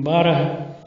12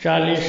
40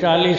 40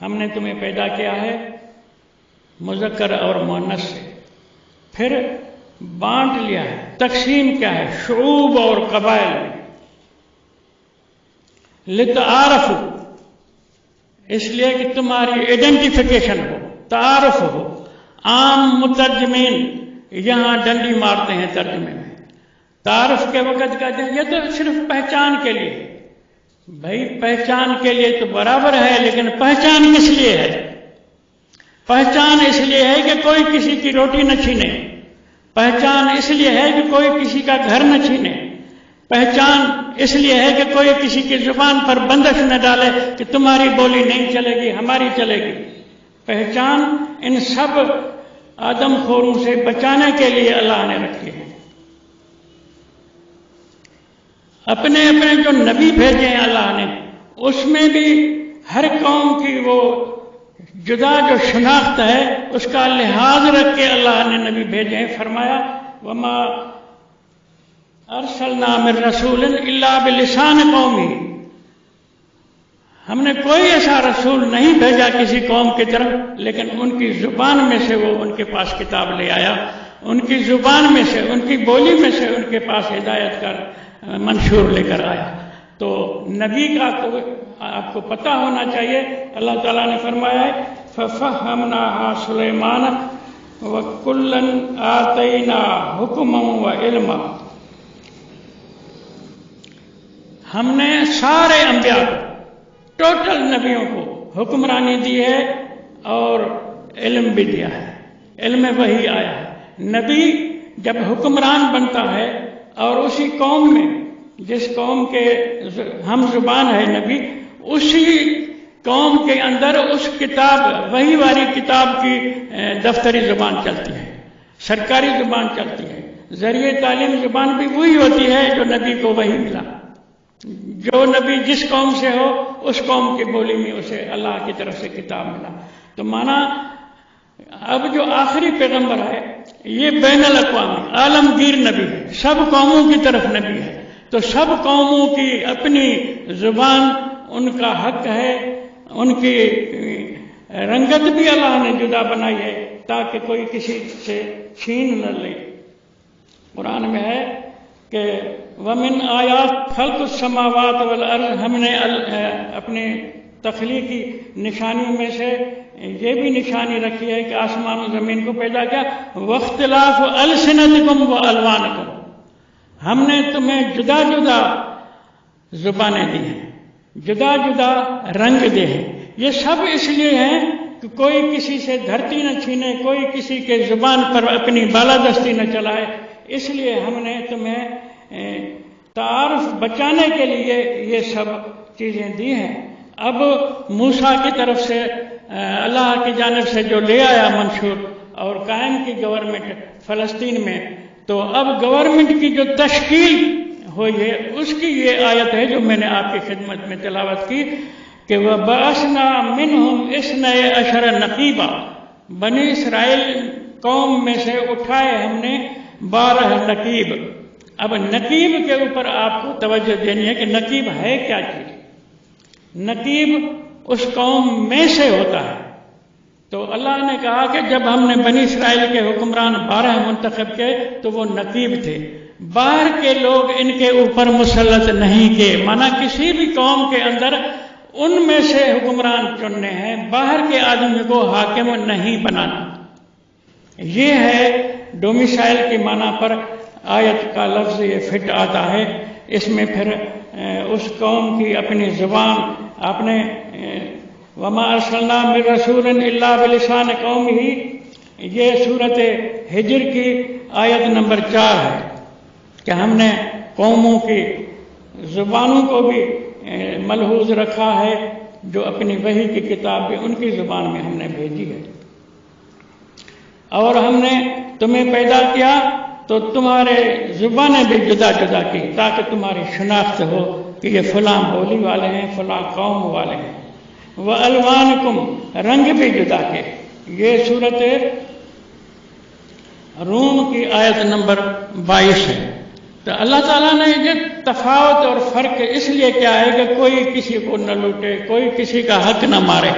ہم نے تمہیں پیدا کیا ہے مذکر اور مؤنث سے، پھر بانٹ لیا ہے، تقسیم کیا ہے شعوب اور قبائل میں، لتعارفوا، اس لیے کہ تمہاری آئیڈینٹیفیکیشن ہو، تعارف ہو۔ عام مترجمین یہاں ڈنڈی مارتے ہیں ترجمے میں، تعارف کے وقت کہتے ہیں یہ تو صرف پہچان کے لیے۔ بھائی پہچان کے لیے تو برابر ہے، لیکن پہچان کس لیے ہے؟ پہچان اس لیے ہے کہ کوئی کسی کی روٹی نہ چھینے، پہچان اس لیے ہے کہ کوئی کسی کا گھر نہ چھینے، پہچان اس لیے ہے کہ کوئی کسی کی زبان پر بندش نہ ڈالے کہ تمہاری بولی نہیں چلے گی ہماری چلے گی۔ پہچان ان سب آدم خوروں سے بچانے کے لیے اللہ نے رکھی ہے۔ اپنے اپنے جو نبی بھیجے ہیں اللہ نے، اس میں بھی ہر قوم کی وہ جدا جو شناخت ہے اس کا لحاظ رکھ کے اللہ نے نبی بھیجے ہیں۔ فرمایا وما ارسلنا من رسول الا بلسان قومی، ہم نے کوئی ایسا رسول نہیں بھیجا کسی قوم کی طرف لیکن ان کی زبان میں سے وہ ان کے پاس کتاب لے آیا، ان کی زبان میں سے، ان کی بولی میں سے ان کے پاس ہدایت کا منشور لے کر آیا۔ تو نبی کا تو آپ کو پتہ ہونا چاہیے، اللہ تعالیٰ نے فرمایا ہے فَفَهَّمْنَاهَا سُلَيْمَانَ وَكُلًّا آتَيْنَا حُكْمًا وَعِلْمًا، ہم نے سارے انبیاء کو، ٹوٹل نبیوں کو حکمرانی دی ہے اور علم بھی دیا ہے، علم وحی آیا ہے۔ نبی جب حکمران بنتا ہے اور اسی قوم میں جس قوم کے ہم زبان ہے نبی، اسی قوم کے اندر اس کتاب وحی والی کتاب کی دفتری زبان چلتی ہے، سرکاری زبان چلتی ہے، ذریعہ تعلیم زبان بھی وہی ہوتی ہے جو نبی کو وحی ملا۔ جو نبی جس قوم سے ہو اس قوم کی بولی میں اسے اللہ کی طرف سے کتاب ملا۔ تو مانا اب جو آخری پیغمبر ہے یہ بین الاقوامی عالمگیر نبی ہے، سب قوموں کی طرف نبی ہے، تو سب قوموں کی اپنی زبان، ان کا حق ہے، ان کی رنگت بھی اللہ نے جدا بنائی ہے تاکہ کوئی کسی سے چھین نہ لے۔ قرآن میں ہے کہ وَمِنْ آیات خلق السماوات والارض، ہم نے اپنے تخلیقی نشانیوں میں سے یہ بھی نشانی رکھی ہے کہ آسمان و زمین کو پیدا کیا، واختلاف السنتکم والوانکم، ہم نے تمہیں جدا جدا زبانیں دی ہیں، جدا جدا رنگ دے ہیں۔ یہ سب اس لیے ہیں کہ کوئی کسی سے دھرتی نہ چھینے، کوئی کسی کے زبان پر اپنی بالادستی نہ چلائے، اس لیے ہم نے تمہیں تعارف بچانے کے لیے یہ سب چیزیں دی ہیں۔ اب موسیٰ کی طرف سے اللہ کی جانب سے جو لے آیا منشور اور قائم کی گورنمنٹ فلسطین میں، تو اب گورنمنٹ کی جو تشکیل ہوئی ہے اس کی یہ آیت ہے جو میں نے آپ کی خدمت میں تلاوت کی کہ وَبَعَثْنَا مِنْهُمْ اثْنَيْ عَشَرَ نَقِيبًا، بنی اسرائیل قوم میں سے اٹھائے ہم نے 12 نقیب۔ اب نقیب کے اوپر آپ کو توجہ دینی ہے کہ نقیب ہے کیا چیز۔ نقیب اس قوم میں سے ہوتا ہے۔ تو اللہ نے کہا کہ جب ہم نے بنی اسرائیل کے حکمران 12 منتخب کیے تو وہ نقیب تھے، باہر کے لوگ ان کے اوپر مسلط نہیں کیے، مانا کسی بھی قوم کے اندر ان میں سے حکمران چننے ہیں، باہر کے آدمی کو حاکم نہیں بنانا۔ یہ ہے ڈومیسائل کی معنی پر آیت کا لفظ یہ فٹ آتا ہے۔ اس میں پھر اس قوم کی اپنی زبان، اپنے وما ارسلنا من رسول الا بلسان قومہ، یہ صورت ہجر کی آیت نمبر 4 ہے کہ ہم نے قوموں کی زبانوں کو بھی ملحوظ رکھا ہے، جو اپنی وحی کی کتاب بھی ان کی زبان میں ہم نے بھیجی ہے۔ اور ہم نے تمہیں پیدا کیا تو تمہارے زبانیں بھی جدا جدا کی تاکہ تمہاری شناخت ہو کہ یہ فلاں بولی والے ہیں، فلاں قوم والے ہیں۔ وَأَلْوَانِكُمْ، رنگ بھی جدا کے۔ یہ صورت روم کی آیت نمبر 22 ہے۔ تو اللہ تعالیٰ نے یہ تفاوت اور فرق اس لیے کیا ہے کہ کوئی کسی کو نہ لوٹے، کوئی کسی کا حق نہ مارے۔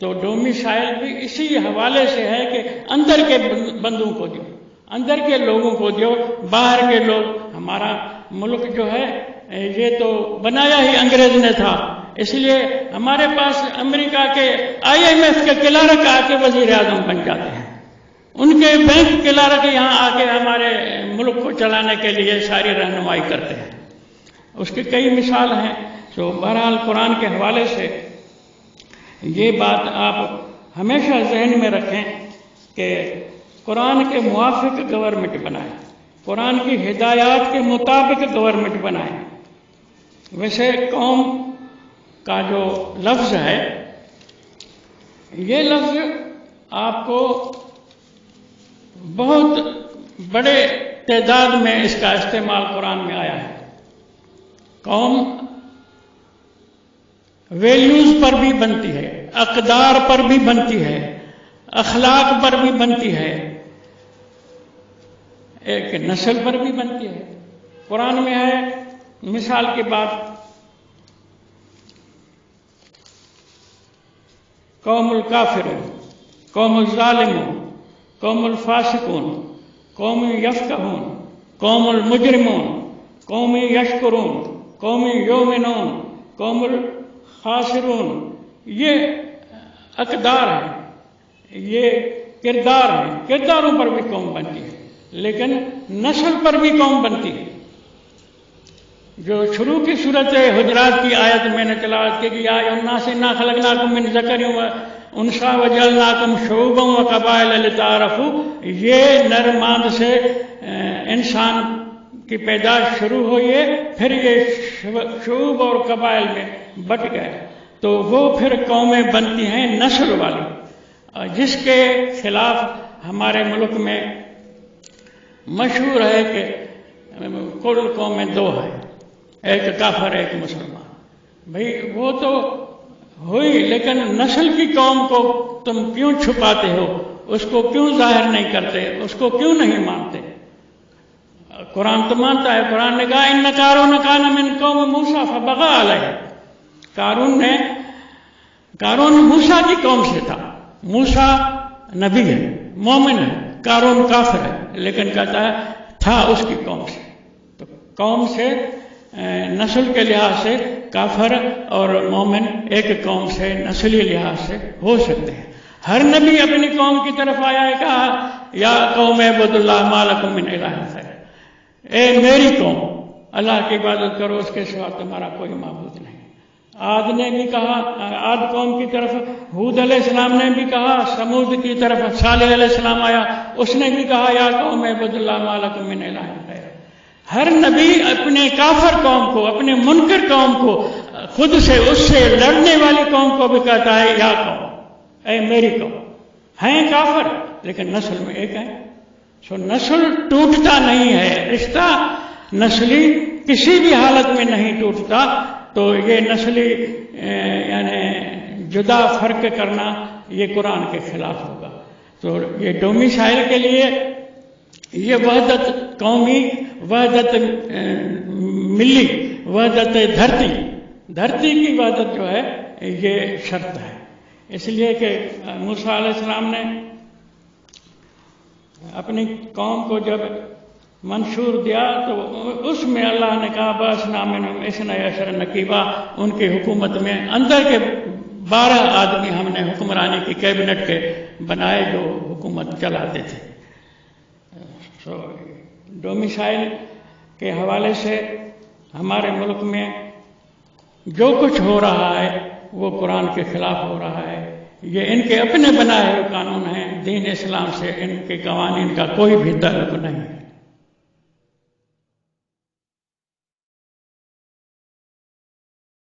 تو ڈومیسائل بھی اسی حوالے سے ہے کہ اندر کے بندوں کو دو، اندر کے لوگوں کو دو، باہر کے لوگ، ہمارا ملک جو ہے یہ تو بنایا ہی انگریز نے تھا، اس لیے ہمارے پاس امریکہ کے IMF کے کلرک آ کے وزیر اعظم بن جاتے ہیں، ان کے بینک کلرک یہاں آ کے ہمارے ملک کو چلانے کے لیے ساری رہنمائی کرتے ہیں۔ اس کی کئی مثال ہیں۔ تو بہرحال قرآن کے حوالے سے یہ بات آپ ہمیشہ ذہن میں رکھیں کہ قرآن کے موافق گورنمنٹ بنائیں، قرآن کی ہدایات کے مطابق گورنمنٹ بنائیں۔ ویسے قوم کا جو لفظ ہے، یہ لفظ آپ کو بہت بڑے تعداد میں اس کا استعمال قرآن میں آیا ہے۔ قوم ویلیوز پر بھی بنتی ہے، اقدار پر بھی بنتی ہے، اخلاق پر بھی بنتی ہے، ایک نسل پر بھی بنتی ہے۔ قرآن میں ہے مثال کی بات، قوم الکافرون، قوم الظالمون، قوم الفاسقون، قوم یفقہون، قوم المجرمون، قوم یشکرون، قوم یؤمنون، قوم الخاسرون۔ یہ اقدار ہیں، یہ کردار ہیں، کرداروں پر بھی قوم بنتی ہے، لیکن نسل پر بھی قوم بنتی ہے۔ جو شروع کی صورت حجرات کی آیت میں نے تلاوت کی کہ یا ایھا الناس انا خلقناکم من ذکر و انثی وجعلناکم شعوبا وقبائل لتعارفوا، یہ نر ماد سے انسان کی پیدائش شروع ہوئی ہے، پھر یہ شعوب اور قبائل میں بٹ گئے، تو وہ پھر قومیں بنتی ہیں نسل والی، جس کے خلاف ہمارے ملک میں مشہور ہے کہ کل قومیں دو ہیں، ایک کافر ایک مسلمان۔ بھئی وہ تو ہوئی، لیکن نسل کی قوم کو تم کیوں چھپاتے ہو، اس کو کیوں ظاہر نہیں کرتے، اس کو کیوں نہیں مانتے؟ قرآن تو مانتا ہے، قرآن نے کہا ان قارون کان من قوم موسیٰ فبغى علیہ، قارون موسیٰ کی قوم سے تھا، موسیٰ نبی ہے، مومن ہے، قارون کافر ہے، لیکن کہتا ہے تھا اس کی قوم سے۔ تو قوم سے نسل کے لحاظ سے کافر اور مومن ایک قوم سے نسلی لحاظ سے ہو سکتے ہیں۔ ہر نبی اپنی قوم کی طرف آیا ہے، کہا یا قوم اعبدوا اللہ ما لکم من الہ غیرہ، اے میری قوم اللہ کی عبادت کرو، اس کے سوا تمہارا کوئی معبود نہیں۔ عاد نے بھی کہا، عاد قوم کی طرف ہود علیہ السلام نے بھی کہا، سمود کی طرف صالح علیہ السلام آیا، اس نے بھی کہا یا قوم اعبدوا اللہ ما لکم من الہ غیرہ۔ ہر نبی اپنے کافر قوم کو، اپنے منکر قوم کو، خود سے اس سے لڑنے والی قوم کو بھی کہتا ہے یا قوم، اے میری قوم۔ ہیں کافر لیکن نسل میں ایک ہے، سو نسل ٹوٹتا نہیں ہے، رشتہ نسلی کسی بھی حالت میں نہیں ٹوٹتا۔ تو یہ نسلی یعنی جدا فرق کرنا یہ قرآن کے خلاف ہوگا۔ تو یہ ڈومیسائل کے لیے یہ وحدت قومی، وحدت ملی، وحدت دھرتی کی وحدت جو ہے یہ شرط ہے۔ اس لیے کہ موسیٰ علیہ السلام نے اپنی قوم کو جب منشور دیا تو اس میں اللہ نے کہا بَعَثْنَا مِنْهُمْ اثْنَیْ عَشَرَ نَقِیبًا، ان کی حکومت میں اندر کے 12 آدمی ہم نے حکمرانی کی کیبنٹ کے بنائے جو حکومت چلاتے تھے۔ ڈومیسائل کے حوالے سے ہمارے ملک میں جو کچھ ہو رہا ہے وہ قرآن کے خلاف ہو رہا ہے، یہ ان کے اپنے بنائے ہوئے قانون ہیں، دین اسلام سے ان کے قوانین کا کوئی بھی تعلق نہیں ہے۔